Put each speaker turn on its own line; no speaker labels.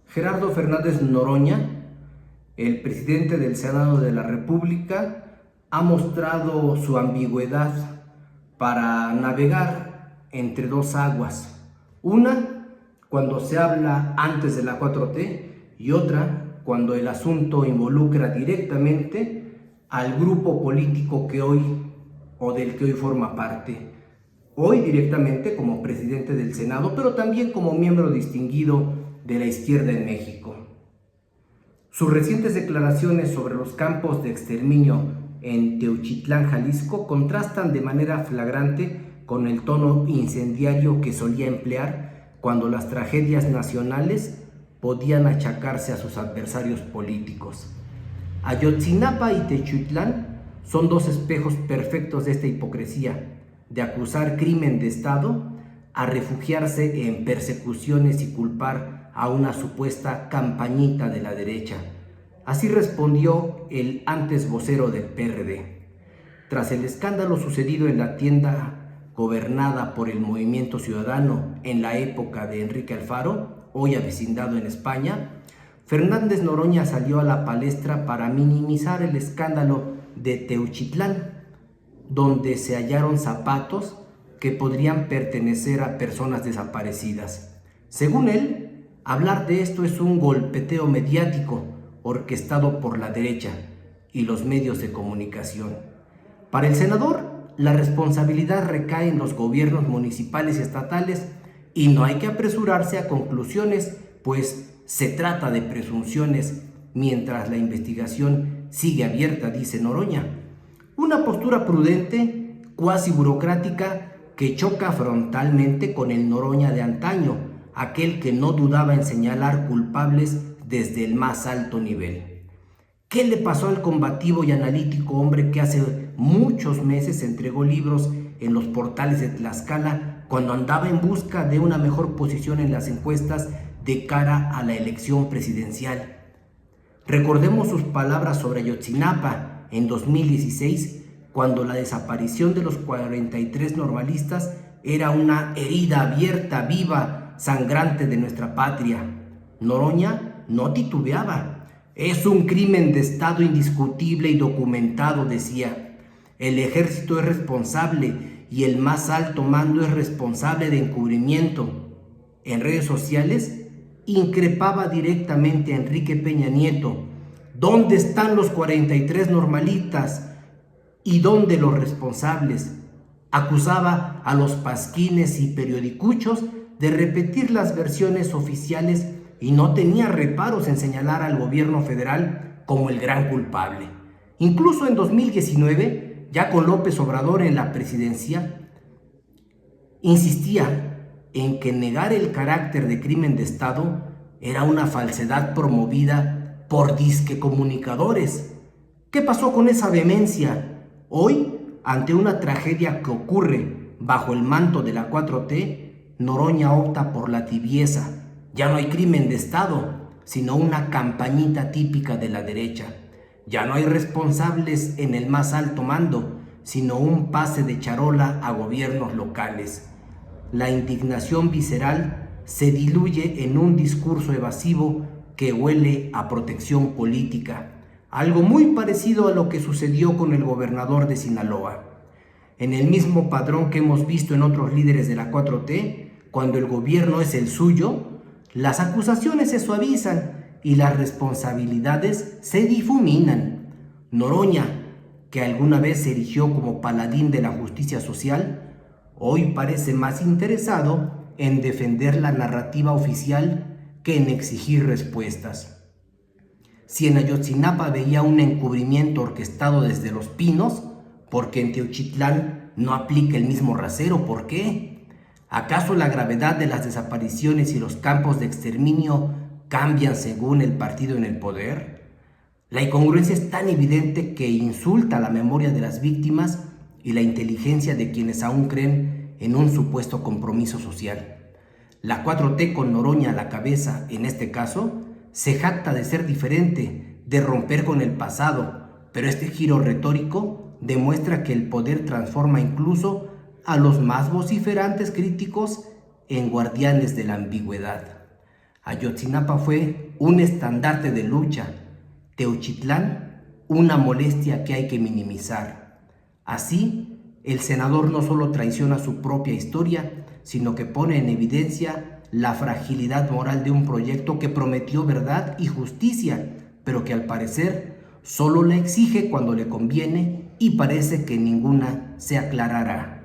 Gerardo Fernández Noroña, el presidente del Senado de la República, ha mostrado su ambigüedad para navegar entre dos aguas. Una, cuando se habla antes de la 4T, y otra, cuando el asunto involucra directamente al grupo político que hoy o del que hoy forma parte. Hoy directamente como presidente del Senado, pero también como miembro distinguido de la izquierda en México. Sus recientes declaraciones sobre los campos de exterminio en Teuchitlán, Jalisco, contrastan de manera flagrante con el tono incendiario que solía emplear cuando las tragedias nacionales podían achacarse a sus adversarios políticos. Ayotzinapa y Teuchitlán son dos espejos perfectos de esta hipocresía, de acusar crimen de Estado a refugiarse en persecuciones y culpar a una supuesta campañita de la derecha. Así respondió el antes vocero del PRD. Tras el escándalo sucedido en la tienda gobernada por el Movimiento Ciudadano en la época de Enrique Alfaro, hoy avecindado en España, Fernández Noroña salió a la palestra para minimizar el escándalo de Teuchitlán, donde se hallaron zapatos que podrían pertenecer a personas desaparecidas. Según él, hablar de esto es un golpeteo mediático orquestado por la derecha y los medios de comunicación. Para el senador, la responsabilidad recae en los gobiernos municipales y estatales y no hay que apresurarse a conclusiones, pues se trata de presunciones mientras la investigación sigue abierta, dice Noroña. Una postura prudente, cuasi burocrática, que choca frontalmente con el Noroña de antaño, aquel que no dudaba en señalar culpables desde el más alto nivel. ¿Qué le pasó al combativo y analítico hombre que hace muchos meses entregó libros en los portales de Tlaxcala cuando andaba en busca de una mejor posición en las encuestas de cara a la elección presidencial? Recordemos sus palabras sobre Ayotzinapa en 2016, cuando la desaparición de los 43 normalistas era una herida abierta, viva, sangrante de nuestra patria. Noroña no titubeaba. Es un crimen de Estado indiscutible y documentado, decía. El ejército es responsable y el más alto mando es responsable de encubrimiento. En redes sociales increpaba directamente a Enrique Peña Nieto. ¿Dónde están los 43 normalistas? ¿Y dónde los responsables? Acusaba a los pasquines y periodicuchos de repetir las versiones oficiales y no tenía reparos en señalar al gobierno federal como el gran culpable. Incluso en 2019, ya con López Obrador en la presidencia, insistía en que negar el carácter de crimen de Estado era una falsedad promovida por disque comunicadores. ¿Qué pasó con esa vehemencia? Hoy, ante una tragedia que ocurre bajo el manto de la 4T, Noroña opta por la tibieza. Ya no hay crimen de Estado, sino una campañita típica de la derecha. Ya no hay responsables en el más alto mando, sino un pase de charola a gobiernos locales. La indignación visceral se diluye en un discurso evasivo que huele a protección política. Algo muy parecido a lo que sucedió con el gobernador de Sinaloa. En el mismo padrón que hemos visto en otros líderes de la 4T, cuando el gobierno es el suyo, las acusaciones se suavizan y las responsabilidades se difuminan. Noroña, que alguna vez se erigió como paladín de la justicia social, hoy parece más interesado en defender la narrativa oficial que en exigir respuestas. Si en Ayotzinapa veía un encubrimiento orquestado desde Los Pinos, ¿por qué en Teuchitlán no aplica el mismo rasero? ¿Por qué? ¿Acaso la gravedad de las desapariciones y los campos de exterminio cambian según el partido en el poder? La incongruencia es tan evidente que insulta la memoria de las víctimas y la inteligencia de quienes aún creen en un supuesto compromiso social. La 4T con Noroña a la cabeza, en este caso, se jacta de ser diferente, de romper con el pasado, pero este giro retórico demuestra que el poder transforma incluso a los más vociferantes críticos en guardianes de la ambigüedad. Ayotzinapa fue un estandarte de lucha, Teochitlán una molestia que hay que minimizar. Así, el senador no solo traiciona su propia historia, sino que pone en evidencia la fragilidad moral de un proyecto que prometió verdad y justicia, pero que al parecer solo la exige cuando le conviene y parece que ninguna se aclarará.